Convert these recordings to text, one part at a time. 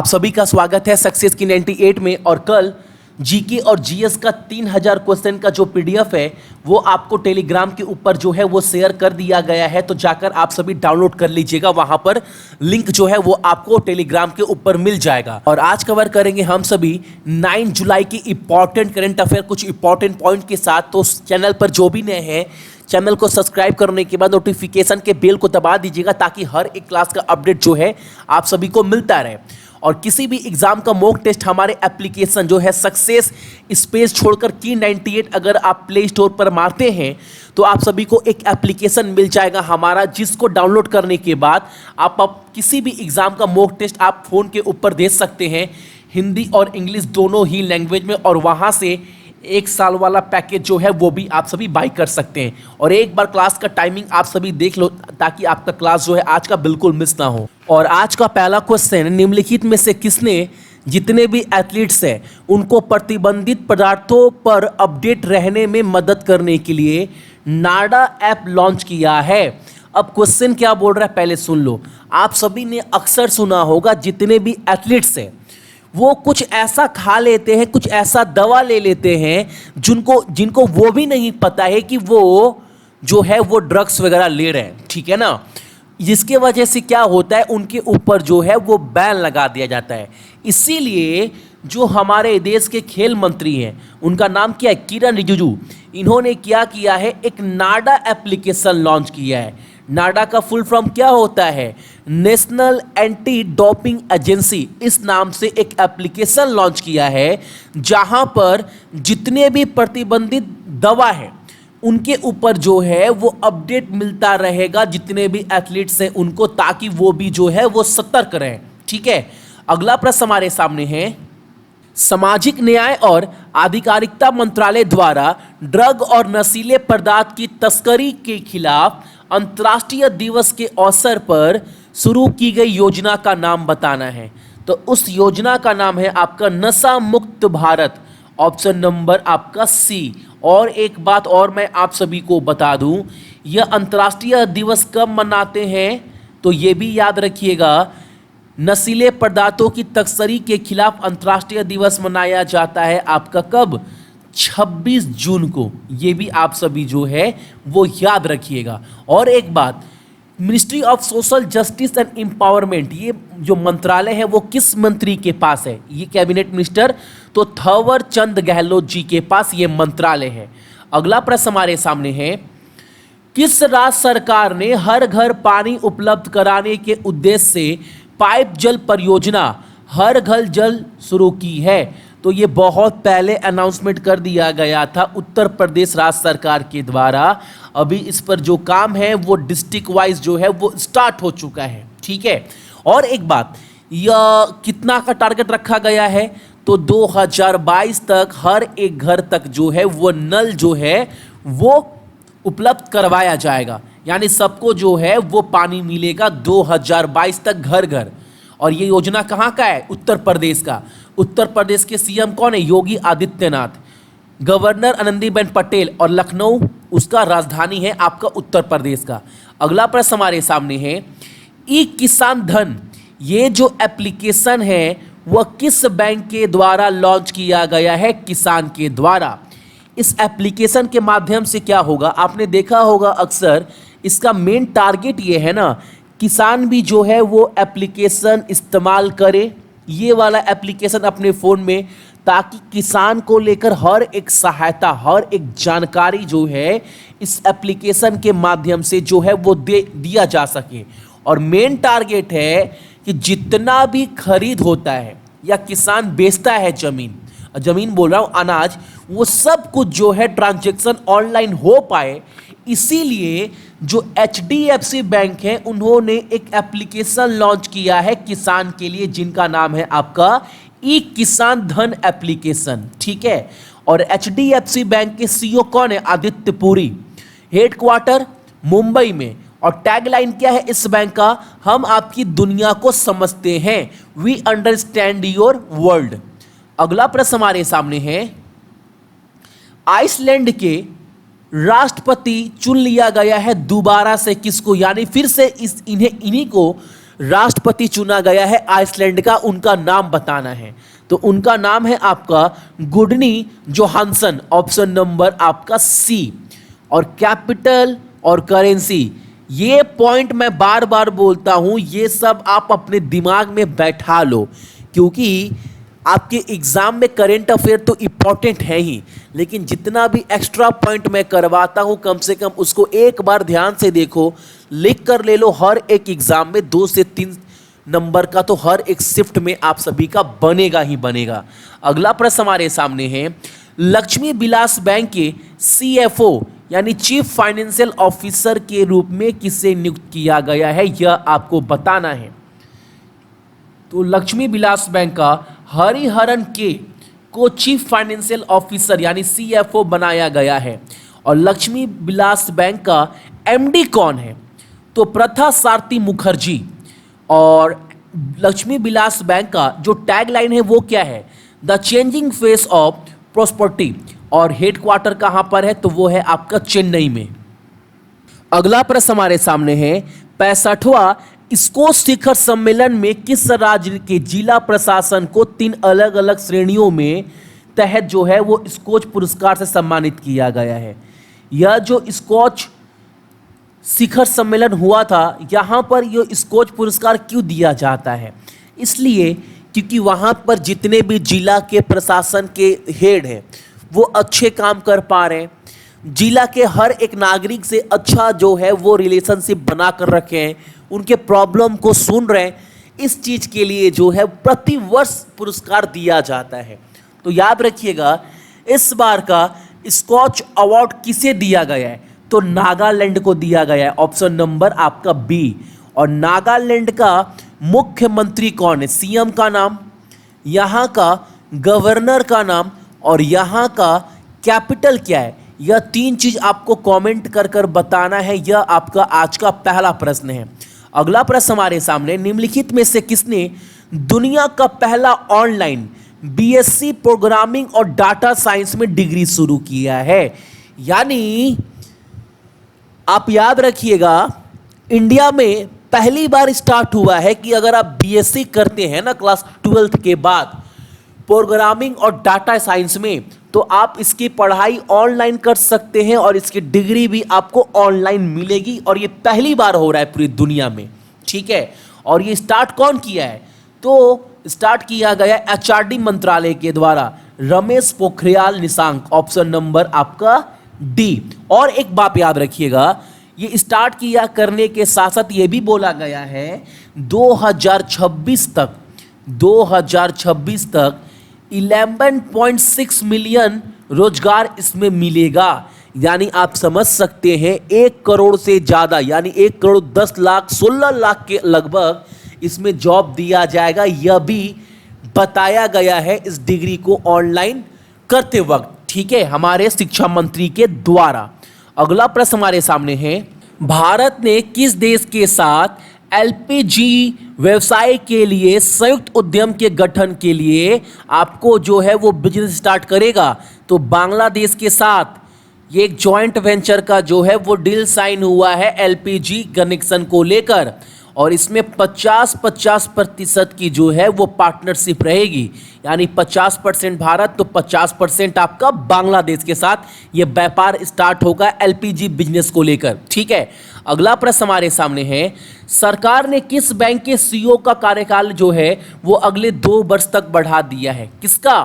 आप सभी का स्वागत है सक्सेस की 98 में। और कल जीके और जीएस का 3000 क्वेश्चन का जो पीडीएफ है वो आपको टेलीग्राम के ऊपर जो है वो शेयर कर दिया गया है, तो जाकर आप सभी डाउनलोड कर लीजिएगा। वहां पर लिंक जो है वो आपको टेलीग्राम के ऊपर मिल जाएगा। और आज कवर करेंगे हम सभी 9 जुलाई की इंपॉर्टेंट करंट अफेयर कुछ इंपॉर्टेंट पॉइंट के साथ। तो चैनल पर जो भी नए हैं, चैनल को सब्सक्राइब करने के बाद नोटिफिकेशन के बेल को दबा दीजिएगा ताकि हर एक क्लास का अपडेट जो है आप सभी को मिलता रहे। और किसी भी एग्जाम का मॉक टेस्ट हमारे एप्लीकेशन जो है सक्सेस स्पेस छोड़कर की 98 अगर आप प्ले स्टोर पर मारते हैं तो आप सभी को एक एप्लीकेशन मिल जाएगा हमारा, जिसको डाउनलोड करने के बाद आप किसी भी एग्जाम का मॉक टेस्ट आप फोन के ऊपर दे सकते हैं, हिंदी और इंग्लिश दोनों ही लैंग्वेज में। और वहां से 1 साल वाला पैकेज जो है वो भी आप सभी बाई कर सकते हैं। और एक बार क्लास का टाइमिंग आप सभी देख लो ताकि आपका क्लास जो है आज का बिल्कुल मिस ना हो। और आज का पहला क्वेश्चन, निम्नलिखित में से किसने जितने भी एथलीट्स हैं उनको प्रतिबंधित पदार्थों पर अपडेट रहने में मदद करने के लिए नाडा ऐप लॉन्च किया है। अब क्वेश्चन क्या बोल रहा है पहले सुन लो। आप सभी ने अक्सर सुना होगा जितने भी एथलीट्स हैं वो कुछ ऐसा खा लेते हैं, कुछ ऐसा दवा ले लेते हैं जिनको वो भी नहीं पता है कि वो जो है वो ड्रग्स वगैरह ले रहे हैं, ठीक है ना। जिसके वजह से क्या होता है, उनके ऊपर जो है वो बैन लगा दिया जाता है। इसीलिए जो हमारे देश के खेल मंत्री हैं उनका नाम क्या है, किरण रिजिजू, इन्होंने क्या किया है, एक नाडा एप्लीकेशन लॉन्च किया है। नाडा का फुल फॉर्म क्या होता है, नेशनल एंटी डोपिंग एजेंसी। इस नाम से एक एप्लीकेशन लॉन्च किया है जहां पर जितने भी प्रतिबंधित दवा है उनके ऊपर जो है वो अपडेट मिलता रहेगा जितने भी एथलीट्स हैं उनको, ताकि वो भी जो है वो सतर्क रहें, ठीक है। अगला प्रश्न हमारे सामने है, सामाजिक न्याय और आधिकारिकता मंत्रालय द्वारा ड्रग और नशीले पदार्थ की तस्करी के खिलाफ अंतर्राष्ट्रीय दिवस के अवसर पर शुरू की गई योजना का नाम बताना है। तो उस योजना का नाम है आपका नशा मुक्त भारत, ऑप्शन नंबर आपका सी। और एक बात और मैं आप सभी को बता दूं, यह अंतर्राष्ट्रीय दिवस कब मनाते हैं तो ये भी याद रखिएगा, नशीले पदार्थों की तस्करी के खिलाफ अंतर्राष्ट्रीय दिवस मनाया जाता है आपका कब, 26 जून को। ये भी आप सभी जो है वो याद रखिएगा। और एक बात, ministry of social justice and empowerment, ये जो मंत्रालय है वो किस मंत्री के पास है, ये कैबिनेट मिनिस्टर तो थावर चंद गहलोत जी के पास ये मंत्रालय है। अगला प्रश्न हमारे सामने है, किस राज्य सरकार ने हर घर पानी उपलब्ध कराने के उद्देश्य से पाइप जल परियोजना हर घर जल शुरू की है। तो ये बहुत पहले अनाउंसमेंट कर दिया गया था उत्तर प्रदेश राज्य सरकार के द्वारा। अभी इस पर जो काम है वो डिस्ट्रिक्ट वाइज जो है वो स्टार्ट हो चुका है, ठीक है। और एक बात, यह कितना का टारगेट रखा गया है तो 2022 तक हर एक घर तक जो है वो नल जो है वो उपलब्ध करवाया जाएगा, यानी सबको जो है वो पानी मिलेगा 2022 तक घर घर। और ये योजना कहाँ का है, उत्तर प्रदेश का। उत्तर प्रदेश के सीएम कौन है, योगी आदित्यनाथ, गवर्नर आनंदीबेन पटेल, और लखनऊ उसका राजधानी है आपका उत्तर प्रदेश का। अगला प्रश्न हमारे सामने है, ई किसान धन, ये जो एप्लीकेशन है वह किस बैंक के द्वारा लॉन्च किया गया है, किसान के द्वारा। इस एप्लीकेशन के माध्यम से क्या होगा, आपने देखा होगा अक्सर इसका मेन टारगेट ये है ना, किसान भी जो है वो एप्लीकेशन इस्तेमाल करे, ये वाला एप्लीकेशन अपने फ़ोन में, ताकि किसान को लेकर हर एक सहायता, हर एक जानकारी जो है इस एप्लीकेशन के माध्यम से जो है वो दिया जा सके। और मेन टारगेट है कि जितना भी खरीद होता है या किसान बेचता है ज़मीन बोल रहा हूँ, अनाज, वो सब कुछ जो है ट्रांजैक्शन ऑनलाइन हो पाए। इसीलिए जो HDFC बैंक है उन्होंने एक एप्लीकेशन लॉन्च किया है किसान के लिए, जिनका नाम है आपका ई किसान धन एप्लीकेशन, ठीक है। और HDFC बैंक के CEO कौन है, आदित्य पुरी, हेडक्वार्टर मुंबई में। और टैगलाइन क्या है इस बैंक का, हम आपकी दुनिया को समझते हैं, वी अंडरस्टैंड योर वर्ल्ड। अगला प्रश्न हमारे सामने है, आइसलैंड के राष्ट्रपति चुन लिया गया है दोबारा से किसको, यानी फिर से इन्हीं को राष्ट्रपति चुना गया है आइसलैंड का, उनका नाम बताना है। तो उनका नाम है आपका गुडनी जोहानसन, ऑप्शन नंबर आपका सी। और कैपिटल और करेंसी, ये पॉइंट मैं बार बार बोलता हूं, ये सब आप अपने दिमाग में बैठा लो, क्योंकि आपके एग्जाम में करेंट अफेयर तो इंपॉर्टेंट है ही, लेकिन जितना भी एक्स्ट्रा पॉइंट मैं करवाता हूं कम से कम उसको एक बार ध्यान से देखो, लिख कर ले लो। हर एक एग्जाम में 2 से 3 नंबर का तो हर एक शिफ्ट में आप सभी का बनेगा ही बनेगा। अगला प्रश्न हमारे सामने है, लक्ष्मी विलास बैंक के CFO यानी चीफ फाइनेंशियल ऑफिसर के रूप में किसे नियुक्त किया गया है, यह आपको बताना है। तो लक्ष्मी विलास बैंक का हरिहरन के को चीफ फाइनेंशियल ऑफिसर यानी CFO बनाया गया है। और लक्ष्मी विलास बैंक का MD कौन है? तो प्रथा सारथी मुखर्जी। और लक्ष्मी विलास बैंक का जो टैगलाइन है वो क्या है? The changing face of prosperity. और हेडक्वार्टर कहां पर है? तो वो है आपका चेन्नई में। अगला प्रश्न हमारे सामने है, 65वां स्कोच शिखर सम्मेलन में किस राज्य के जिला प्रशासन को 3 अलग अलग श्रेणियों में तहत जो है वो स्कोच पुरस्कार से सम्मानित किया गया है? यह जो स्कोच शिखर सम्मेलन हुआ था, यहाँ पर यह स्कोच पुरस्कार क्यों दिया जाता है? इसलिए क्योंकि वहाँ पर जितने भी जिला के प्रशासन के हेड हैं वो अच्छे काम कर पा रहे हैं, जिला के हर एक नागरिक से अच्छा जो है वो रिलेशनशिप बना कर रखे हैं, उनके प्रॉब्लम को सुन रहे हैं। इस चीज़ के लिए जो है प्रति वर्ष पुरस्कार दिया जाता है। तो याद रखिएगा, इस बार का स्कॉच अवार्ड किसे दिया गया है? तो नागालैंड को दिया गया है, ऑप्शन नंबर आपका बी। और नागालैंड का मुख्यमंत्री कौन है? CM का नाम, यहाँ का गवर्नर का नाम और यहाँ का कैपिटल क्या है? यह 3 चीज आपको कमेंट कर कर बताना है। यह आपका आज का पहला प्रश्न है। अगला प्रश्न हमारे सामने, निम्नलिखित में से किसने दुनिया का पहला ऑनलाइन BSc प्रोग्रामिंग और डाटा साइंस में डिग्री शुरू किया है? यानी आप याद रखिएगा, इंडिया में पहली बार स्टार्ट हुआ है कि अगर आप BSc करते हैं ना क्लास 12th के बाद प्रोग्रामिंग और डाटा साइंस में, तो आप इसकी पढ़ाई ऑनलाइन कर सकते हैं और इसकी डिग्री भी आपको ऑनलाइन मिलेगी। और ये पहली बार हो रहा है पूरी दुनिया में, ठीक है। और ये स्टार्ट कौन किया है? तो स्टार्ट किया गया HRD मंत्रालय के द्वारा, रमेश पोखरियाल निशंक, ऑप्शन नंबर आपका डी। और एक बात याद रखिएगा, ये स्टार्ट किया करने के साथ साथ ये भी बोला गया है 2026 तक 11.6 मिलियन रोजगार इसमें मिलेगा। यानी आप समझ सकते हैं 1 करोड़ से ज़्यादा, यानी 1 करोड़ 10 लाख 16 लाख के लगभग इसमें जॉब दिया जाएगा। यह भी बताया गया है इस डिग्री को ऑनलाइन करते वक्त, ठीक है, हमारे शिक्षा मंत्री के द्वारा। अगला प्रश्न हमारे सामने है, भारत ने किस देश के साथ LPG व्यवसाय के लिए संयुक्त उद्यम के गठन के लिए आपको जो है वो बिजनेस स्टार्ट करेगा? तो बांग्लादेश के साथ ये एक जॉइंट वेंचर का जो है वो डील साइन हुआ है LPG कनेक्शन को लेकर। और इसमें 50-50% की जो है वो पार्टनरशिप रहेगी, यानी 50% भारत तो 50% आपका बांग्लादेश के साथ ये व्यापार स्टार्ट होगा LPG बिजनेस को लेकर, ठीक है। अगला प्रश्न हमारे सामने है, सरकार ने किस बैंक के CEO का कार्यकाल जो है वो अगले 2 वर्ष तक बढ़ा दिया है? किसका?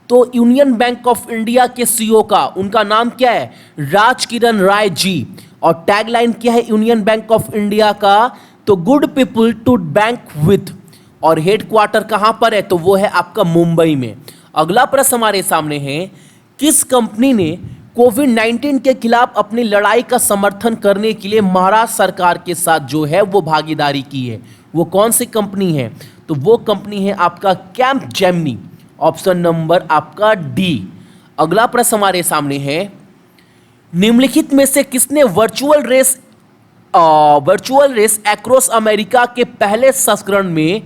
तो यूनियन बैंक ऑफ इंडिया के CEO का, उनका नाम क्या है? राजकिरण राय जी। और टैगलाइन क्या है यूनियन बैंक ऑफ इंडिया का? तो good people to bank with. और हेडक्वार्टर कहां पर है? तो वो है आपका मुंबई में। अगला प्रश्न हमारे सामने है, किस कंपनी ने कोविड-19 के खिलाफ अपनी लड़ाई का समर्थन करने के लिए महाराष्ट्र सरकार के साथ जो है वो भागीदारी की है? वो कौन सी कंपनी है? तो वो कंपनी है आपका कैम्प जेमिनी, ऑप्शन नंबर आपका डी। अगला प्रश्न हमारे सामने है, निम्नलिखित में से किसने वर्चुअल रेस एक्रॉस अमेरिका के पहले संस्करण में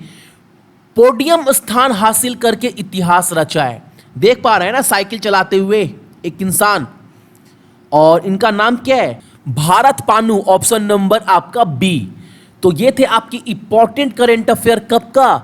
पोडियम स्थान हासिल करके इतिहास रचा है? देख पा रहे हैं ना साइकिल चलाते हुए एक इंसान, और इनका नाम क्या है? भारत पानू, ऑप्शन नंबर आपका बी। तो ये थे आपकी इंपॉर्टेंट करंट अफेयर कब का,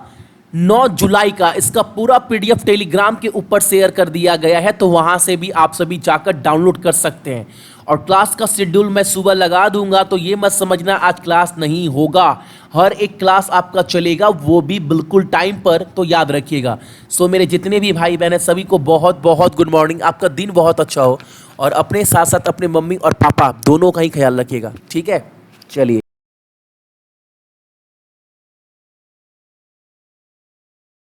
9 जुलाई का। इसका पूरा पीडीएफ टेलीग्राम के ऊपर शेयर कर दिया गया है, तो वहां से भी आप सभी जाकर डाउनलोड कर सकते हैं। और क्लास का शेड्यूल मैं सुबह लगा दूंगा, तो ये मत समझना आज क्लास नहीं होगा। हर एक क्लास आपका चलेगा, वो भी बिल्कुल टाइम पर, तो याद रखिएगा। सो मेरे जितने भी भाई बहन हैं सभी को बहुत बहुत गुड मॉर्निंग। आपका दिन बहुत अच्छा हो और अपने साथ साथ अपने मम्मी और पापा दोनों का ही ख्याल रखिएगा, ठीक है। चलिए।